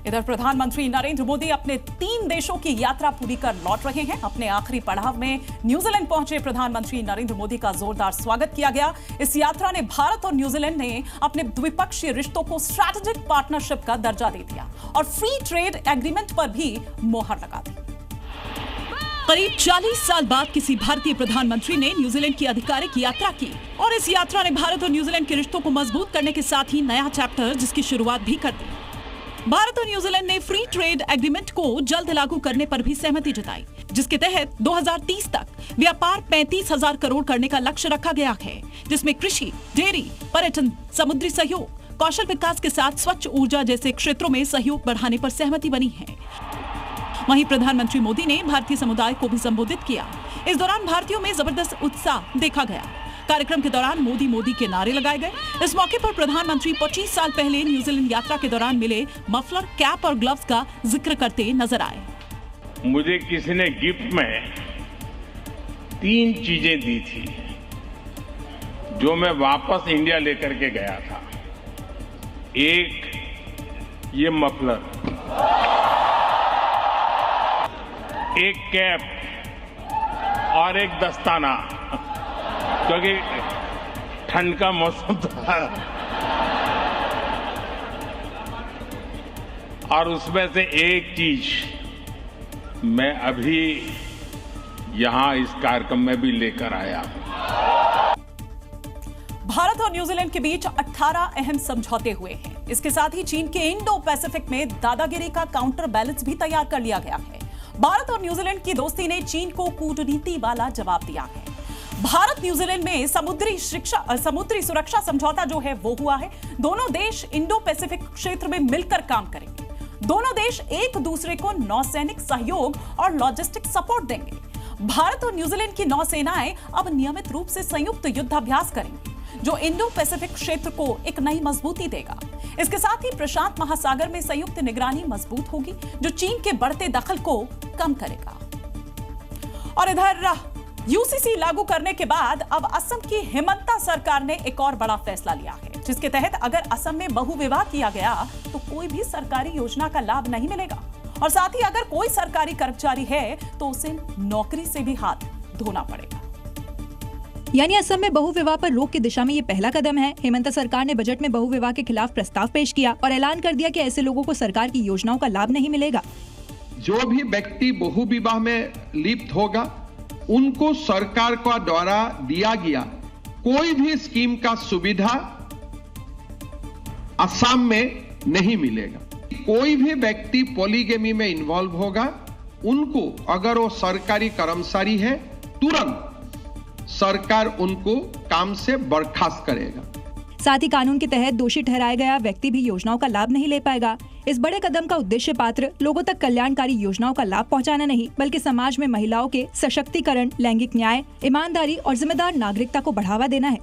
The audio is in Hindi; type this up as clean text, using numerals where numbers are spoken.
इधर प्रधानमंत्री नरेंद्र मोदी अपने 3 देशों की यात्रा पूरी कर लौट रहे हैं। अपने आखिरी पड़ाव में न्यूजीलैंड पहुंचे प्रधानमंत्री नरेंद्र मोदी का जोरदार स्वागत किया गया। इस यात्रा ने भारत और न्यूजीलैंड ने अपने द्विपक्षीय रिश्तों को स्ट्रैटेजिक पार्टनरशिप का दर्जा दे दिया और फ्री ट्रेड एग्रीमेंट पर भी मोहर लगा दी। करीब 40 साल बाद किसी भारतीय प्रधानमंत्री ने न्यूजीलैंड की आधिकारिक यात्रा की और इस यात्रा ने भारत और न्यूजीलैंड के रिश्तों को मजबूत करने के साथ ही नया चैप्टर जिसकी शुरुआत भी कर दी। भारत और न्यूजीलैंड ने फ्री ट्रेड एग्रीमेंट को जल्द लागू करने पर भी सहमति जताई, जिसके तहत 2030 तक व्यापार 35,000 करोड़ करने का लक्ष्य रखा गया है, जिसमें कृषि, डेयरी, पर्यटन, समुद्री सहयोग, कौशल विकास के साथ स्वच्छ ऊर्जा जैसे क्षेत्रों में सहयोग बढ़ाने पर सहमति बनी है। वहीं प्रधानमंत्री मोदी ने भारतीय समुदाय को भी संबोधित किया। इस दौरान भारतीयों में जबरदस्त उत्साह देखा गया। कार्यक्रम के दौरान मोदी मोदी के नारे लगाए गए। इस मौके पर प्रधानमंत्री 25 साल पहले न्यूजीलैंड यात्रा के दौरान मिले मफलर, कैप और ग्लव्स का जिक्र करते नजर आए। मुझे किसी ने गिफ्ट में 3 चीजें दी थी जो मैं वापस इंडिया लेकर के गया था। एक ये मफलर, एक कैप और एक दस्ताना, क्योंकि ठंड का मौसम था और उसमें से एक चीज मैं अभी यहां इस कार्यक्रम में भी लेकर आया हूं। भारत और न्यूजीलैंड के बीच 18 अहम समझौते हुए हैं। इसके साथ ही चीन के इंडो पैसिफिक में दादागिरी का काउंटर बैलेंस भी तैयार कर लिया गया है। भारत और न्यूजीलैंड की दोस्ती ने चीन को कूटनीति वाला जवाब दिया है। भारत न्यूजीलैंड में समुद्री सुरक्षा समझौता जो है वो हुआ है। दोनों देश इंडो पैसिफिक क्षेत्र में मिलकर काम करेंगे। दोनों देश एक दूसरे को नौसैनिक सहयोग और लॉजिस्टिक सपोर्ट देंगे। भारत और न्यूजीलैंड की नौसेनाएं अब नियमित रूप से संयुक्त युद्धाभ्यास करेंगी, जो इंडो पैसिफिक क्षेत्र को एक नई मजबूती देगा। इसके साथ ही प्रशांत महासागर में संयुक्त निगरानी मजबूत होगी, जो चीन के बढ़ते दखल को कम करेगा। और इधर यूसीसी लागू करने के बाद अब असम की हिमंता सरकार ने एक और बड़ा फैसला लिया है, जिसके तहत अगर असम में बहुविवाह किया गया तो कोई भी सरकारी योजना का लाभ नहीं मिलेगा और साथ ही अगर कोई सरकारी कर्मचारी है तो उसे नौकरी से भी हाथ धोना पड़ेगा। यानी असम में बहुविवाह पर रोक की दिशा में ये पहला कदम है। हिमंता सरकार ने बजट में बहुविवाह के खिलाफ प्रस्ताव पेश किया और ऐलान कर दिया कि ऐसे लोगों को सरकार की योजनाओं का लाभ नहीं मिलेगा। जो भी व्यक्ति बहुविवाह में लिप्त होगा उनको सरकार का द्वारा दिया गया कोई भी स्कीम का सुविधा असम में नहीं मिलेगा। कोई भी व्यक्ति पॉलीगेमी में इन्वॉल्व होगा उनको, अगर वो सरकारी कर्मचारी है, तुरंत सरकार उनको काम से बर्खास्त करेगा। साथ ही कानून के तहत दोषी ठहराया गया व्यक्ति भी योजनाओं का लाभ नहीं ले पाएगा। इस बड़े कदम का उद्देश्य पात्र लोगों तक कल्याणकारी योजनाओं का लाभ पहुंचाना नहीं, बल्कि समाज में महिलाओं के सशक्तिकरण, लैंगिक न्याय, ईमानदारी और जिम्मेदार नागरिकता को बढ़ावा देना है।